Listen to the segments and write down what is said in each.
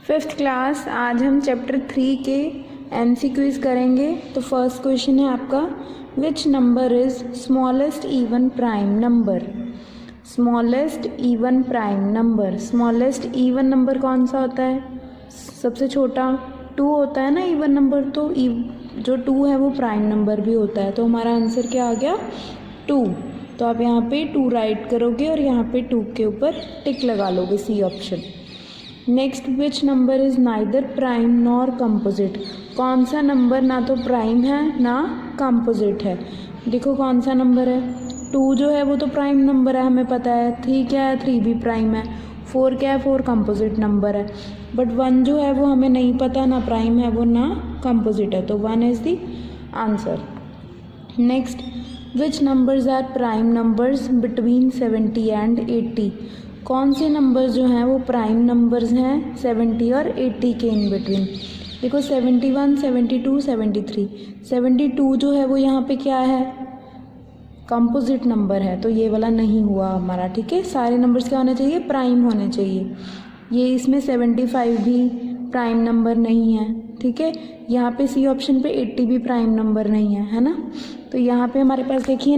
Fifth class. आज हम chapter 3 के MCQs करेंगे। तो फर्स्ट क्वेश्चन है आपका, which number is smallest even prime number. Smallest even prime number, smallest even number कौन सा होता है? सबसे छोटा 2 होता है ना इवन नंबर, तो जो 2 है वो प्राइम नंबर भी होता है। तो हमारा आंसर क्या आ गया? 2। तो आप यहाँ पे 2 राइट करोगे और यहाँ पे 2 के ऊपर टिक लगा लोगे, C option. Next, which number is neither prime nor composite. कौन सा नंबर ना तो प्राइम है ना कंपोजिट है। देखो कौन सा नंबर है, 2 जो है वो तो प्राइम नंबर है, हमें पता है। 3 क्या है? 3 भी प्राइम है। 4 क्या है? 4 कंपोजिट नंबर है। बट 1 जो है वो हमें नहीं पता, ना प्राइम है वो ना कंपोजिट है, तो 1 is the answer. Next, which numbers are prime numbers between 70 and 80। कौन से नंबर जो हैं वो प्राइम नंबर्स हैं 70 और 80 के इन बिटवीन। देखो 71, 72, 73। 72 जो है वो यहाँ पे क्या है? कंपोजिट नंबर है, तो ये वाला नहीं हुआ हमारा। ठीक है, सारे नंबर्स क्या होने चाहिए? प्राइम होने चाहिए। ये इसमें 75 भी प्राइम नंबर नहीं है। ठीक है, यहाँ पे सी ऑप्शन पे 80 भी प्राइम नंबर नहीं है ना। तो यहाँ पे हमारे पास देखिए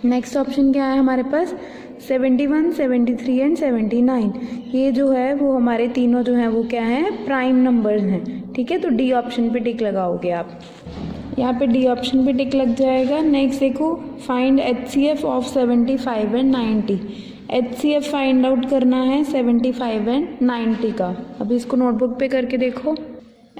नेक्स्ट ऑप्शन क्या है हमारे पास? 71, 73 एंड 79। ये जो है वो हमारे तीनों जो हैं वो क्या हैं? प्राइम नंबर्स हैं। ठीक है, तो डी ऑप्शन पे टिक लगाओगे आप। यहाँ पे डी ऑप्शन पे टिक लग जाएगा। नेक्स्ट देखो, find HCF of 75 and 90। HCF find out करना है 75 एंड 90 का। अभी इसको नोटबुक पे करके देखो।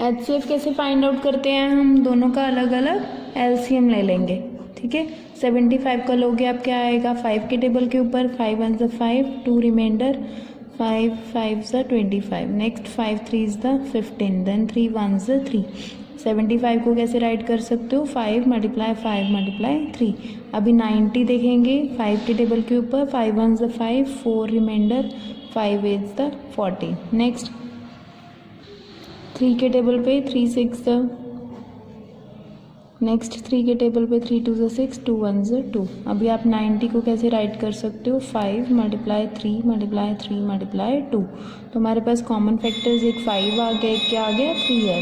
HCF कैसे फाइंड आउट करते हैं? हम दोनों का अलग अलग LCM ले लेंगे। ठीक है, 75 का लोगे आप, क्या आएगा? 5 के टेबल के ऊपर 5 1 5, 2 रिमाइंडर, 5 5 25। Next 5 3 15, then 3 1 3। 75 को कैसे राइट कर सकते हो? 5 × 5 × 3। अभी 90 देखेंगे, 5 के टेबल के ऊपर 5 1 5, 4 रिमाइंडर, 5 8 40। नेक्स्ट 3 के टेबल पे 3 6। नेक्स्ट 3 के टेबल पे 3 2 6, 2 1 2। अभी आप 90 को कैसे राइट कर सकते हो? 5 × 3 × 3 × 2। तो हमारे पास कॉमन फैक्टर्स एक 5 आ गया, एक क्या आ गया? 3 है।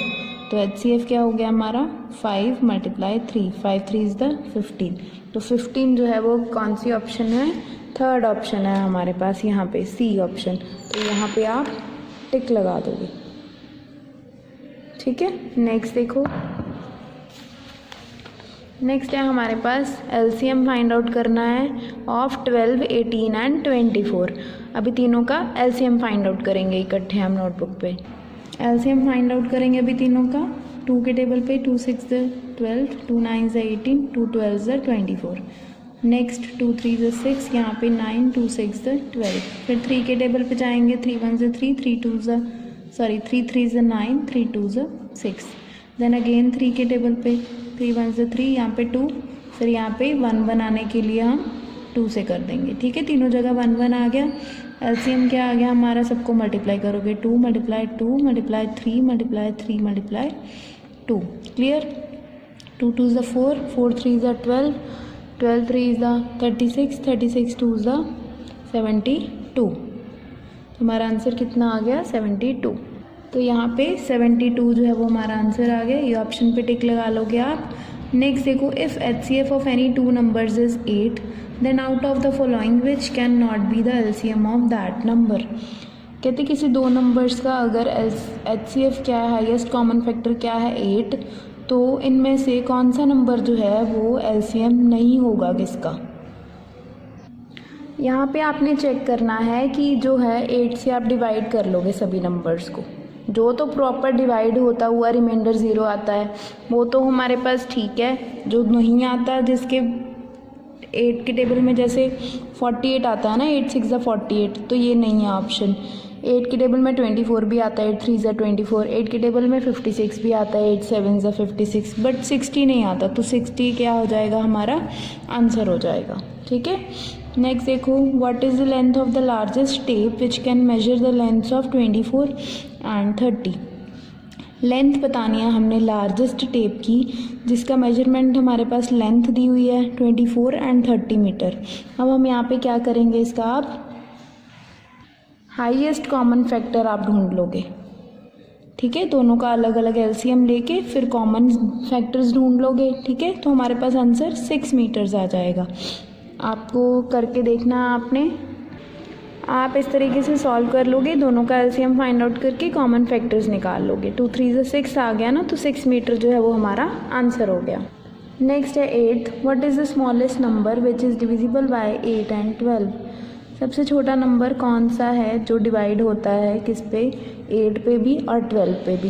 तो HCF क्या हो गया हमारा? 5 × 3, 5 3 15। तो 15 जो है वो कौन सी ऑप्शन है? थर्ड ऑप्शन है हमारे पास यहाँ पे, सी ऑप्शन। तो यहाँ पे आप टिक लगा दोगे। ठीक है, नेक्स्ट देखो, नेक्स्ट है हमारे पास LCM फाइंड आउट करना है ऑफ 12, 18 एंड 24। अभी तीनों का LCM फाइंड आउट करेंगे इकट्ठे हम नोटबुक पे। LCM फाइंड आउट करेंगे अभी तीनों का। 2 के टेबल पे 2 6 12, 2 9 18, 2 12 24। नेक्स्ट 2 3 6, यहाँ पे 9, 2 6 12। फिर 3 के टेबल पे जाएंगे, 3 1 3, 3 3 9, 3 2 6। देन अगेन 3 के टेबल पे 3 1 3, यहाँ पे 2। फिर यहाँ पे 1 बनाने के लिए हम 2 से कर देंगे। ठीक है, तीनों जगह 1 1 आ गया। LCM क्या आ गया हमारा? सबको मल्टीप्लाई करोगे, 2 × 2 × 3 × 3 × 2। क्लियर? 2 2 4, 4 3 12, 12 3 36, 36 2 72। हमारा आंसर कितना आ गया? 72। तो यहाँ पे 72 जो है वो हमारा आंसर आ गया। ये ऑप्शन पे टिक लगा लोगे आप। नेक्स्ट देखो, if HCF of any 2 numbers is 8, then out of the following which can not be the LCM of that number. कहते किसी 2 नंबर्स का अगर HCF क्या है, हाईएस्ट कॉमन फैक्टर क्या है? 8, तो इनमें से कौन सा नंबर जो है वो LCM नहीं होगा किसका? यहाँ पे आपने चेक करना है कि जो है 8 से आप डिवाइड कर लोगे सभी नंबर्स को। जो तो प्रॉपर डिवाइड होता हुआ रिमाइंडर 0 आता है वो तो हमारे पास ठीक है। जो नहीं आता, जिसके 8 के टेबल में जैसे 48 आता है ना, 8 6 48, तो ये नहीं है ऑप्शन। 8 के टेबल में 24 भी आता है, 8 3 24। 8 के टेबल में 56 भी आता है, 8 7 56, बट 60 नहीं आता। तो 60 क्या हो जाएगा? हमारा आंसर हो जाएगा। ठीक है, नेक्स्ट देखो, what is the length of the largest tape which can measure the length of 24 and 30। Length बतानी है हमने लार्जेस्ट टेप की, जिसका मेजरमेंट हमारे पास लेंथ दी हुई है 24 एंड 30 मीटर। अब हम यहाँ पे क्या करेंगे इसका? आप हाईएस्ट कॉमन फैक्टर आप ढूंढ लोगे, ठीक है। दोनों का अलग अलग एलसीएम लेके फिर कॉमन फैक्टर्स ढूंढ लोगे, ठीक है। तो हमारे पास आंसर 6 मीटर्स आ जाएगा। आपको करके देखना आपने, आप इस तरीके से सॉल्व कर लोगे, दोनों का एलसीएम फाइंड आउट करके कॉमन फैक्टर्स निकाल लोगे। 2 3 6 आ गया ना, तो 6 मीटर जो है वो हमारा आंसर हो गया। नेक्स्ट है 8th, what is the smallest number which is divisible by 8 and 12। सबसे छोटा नंबर कौन सा है जो डिवाइड होता है किस पे, 8 पे भी और 12 पे भी।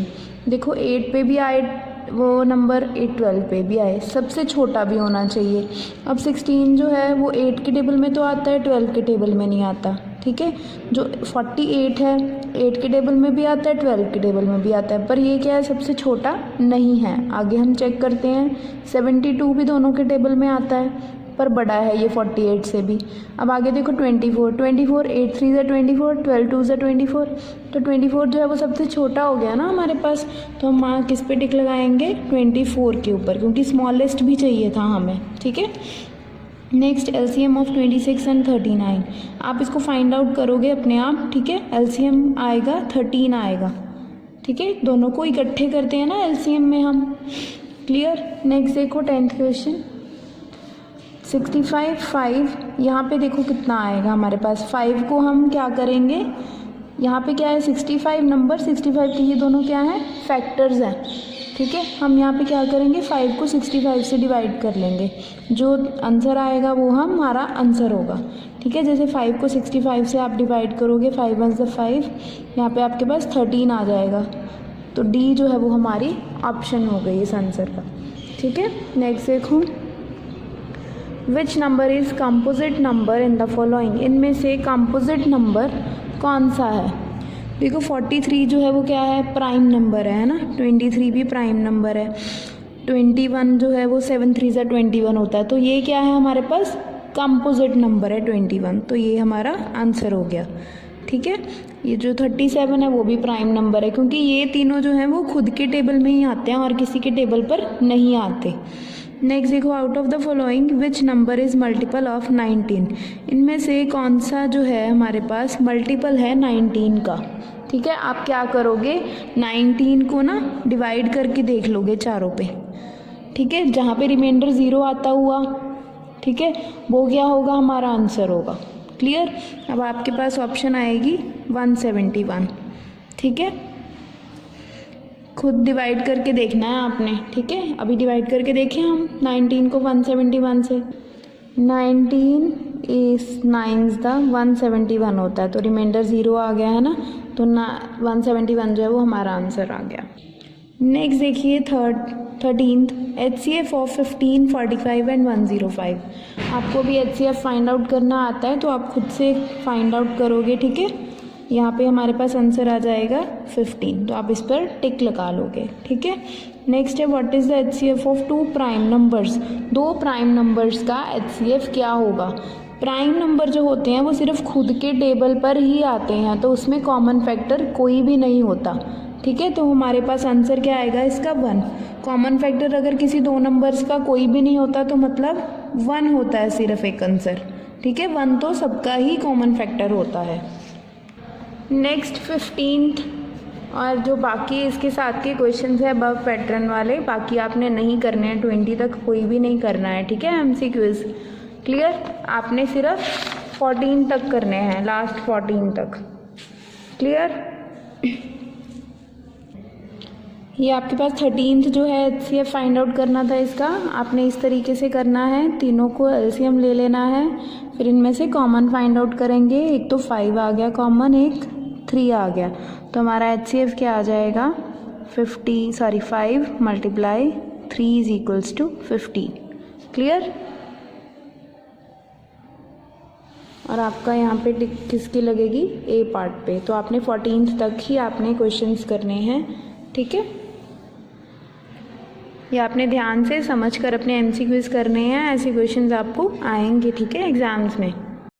देखो 8 पे भी आए वो नंबर, 12 पे भी आए, सबसे छोटा भी होना चाहिए। अब 16 जो है वो 8 के टेबल में तो आता है, 12 के टेबल में नहीं आता, ठीक है। जो 48 है 8 के टेबल में भी आता है, 12 के टेबल में भी आता है, पर ये क्या है, सबसे छोटा नहीं है। आगे हम चेक करते हैं, 72 भी दोनों के टेबल में आता है पर बड़ा है ये 48 से भी। अब आगे देखो 24, 8 3 ज़ा 24, 12 2 ज़ा 24, तो 24 जो है वो सबसे छोटा हो गया ना हमारे पास। तो हम किस पे टिक लगाएंगे, 24 के ऊपर, क्योंकि स्मॉलेस्ट भी चाहिए था हमें, ठीक है। नेक्स्ट एलसीएम ऑफ 26 एंड 39, आप इसको फाइंड आउट करोगे अपने आप, ठीक है। एलसीएम आएगा 13 आएगा, ठीक है। दोनों को इकट्ठे करते हैं ना एलसीएम में हम, क्लियर। नेक्स्ट देखो 10th क्वेश्चन, 65 5, यहाँ पे देखो कितना आएगा हमारे पास। 5 को हम क्या करेंगे, यहाँ पे क्या है 65 नंबर, 65 के ये दोनों क्या हैं, फैक्टर्स हैं, ठीक है। हम यहाँ पे क्या करेंगे, 5 को 65 से डिवाइड कर लेंगे, जो आंसर आएगा वो हमारा आंसर होगा, ठीक है। जैसे 5 को 65 से आप डिवाइड करोगे, 5 1 ज़ा 5, यहाँ पे आपके पास 13 आ जाएगा। तो डी जो है वो हमारी ऑप्शन हो गई इस आंसर का, ठीक है। नेक्स्ट देखो, विच number is composite number in the following, इनमें से कंपोजिट नंबर कौन सा है। देखो 43 जो है वो क्या है, प्राइम नंबर है ना, 23 भी प्राइम नंबर है, 21 जो है वो 7 3 ज़ा 21 होता है, तो ये क्या है हमारे पास, कंपोजिट नंबर है 21, तो ये हमारा आंसर हो गया, ठीक है। ये जो 37 है वो भी प्राइम नंबर है, क्योंकि ये तीनों जो हैं वो खुद के टेबल में ही आते हैं और किसी के टेबल पर नहीं आते। नेक्स्ट देखो, out of the following which number is multiple of 19, इनमें से कौन सा जो है हमारे पास मल्टीपल है 19 का, ठीक है। आप क्या करोगे, 19 को ना डिवाइड करके देख लोगे चारों पे, ठीक है। जहाँ पे रिमाइंडर 0 आता हुआ, ठीक है, वो क्या होगा, हमारा आंसर होगा, क्लियर। अब आपके पास ऑप्शन आएगी 171, ठीक है। खुद डिवाइड करके देखना है आपने, ठीक है। अभी डिवाइड करके देखें हम 19 को 171 से, 19 इस 9 द 171 होता है, तो रिमाइंडर 0 आ गया है ना, तो 171 जो है वो हमारा आंसर आ गया। नेक्स्ट देखिए 13th, HCF ऑफ 15 45 एंड 105। आपको भी HCF फाइंड आउट करना आता है तो आप खुद से फाइंड आउट करोगे, ठीक है। यहाँ पे हमारे पास आंसर आ जाएगा 15, तो आप इस पर टिक लगा लोगे, ठीक है। नेक्स्ट है, what is the HCF of 2 prime numbers, 2 prime numbers का HCF क्या होगा। प्राइम नंबर जो होते हैं वो सिर्फ खुद के टेबल पर ही आते हैं, तो उसमें कॉमन फैक्टर कोई भी नहीं होता, ठीक है। तो हमारे पास आंसर क्या आएगा इसका, 1। कॉमन फैक्टर अगर किसी 2 नंबर्स का कोई भी नहीं होता तो मतलब 1 होता है सिर्फ एक आंसर, ठीक है। 1 तो सबका ही कॉमन फैक्टर होता है। नेक्स्ट 15th, और जो बाकी इसके साथ के क्वेश्चंस है अबव पैटर्न वाले, बाकी आपने नहीं करने हैं, 20 तक कोई भी नहीं करना है, ठीक है। MCQs क्लियर, आपने सिर्फ 14 तक करने हैं, लास्ट 14 तक, क्लियर। ये आपके पास 13th जो है HCF फाइंड आउट करना था इसका, आपने इस तरीके से करना है, तीनों को LCM ले लेना है, फिर इनमें से कॉमन फाइंड आउट करेंगे। एक तो 5 आ गया कॉमन, एक 3 आ गया, तो हमारा HCF क्या आ जाएगा, 5 multiply 3 is equals to 15, clear. और आपका यहाँ पे टिक किसकी लगेगी, A पार्ट पे। तो आपने 14th तक ही आपने क्वेश्चंस करने हैं, ठीक है। ये आपने ध्यान से समझ कर अपने MCQs करने हैं, ऐसे क्वेश्चंस आपको आएंगे, ठीक है, एग्जाम्स में।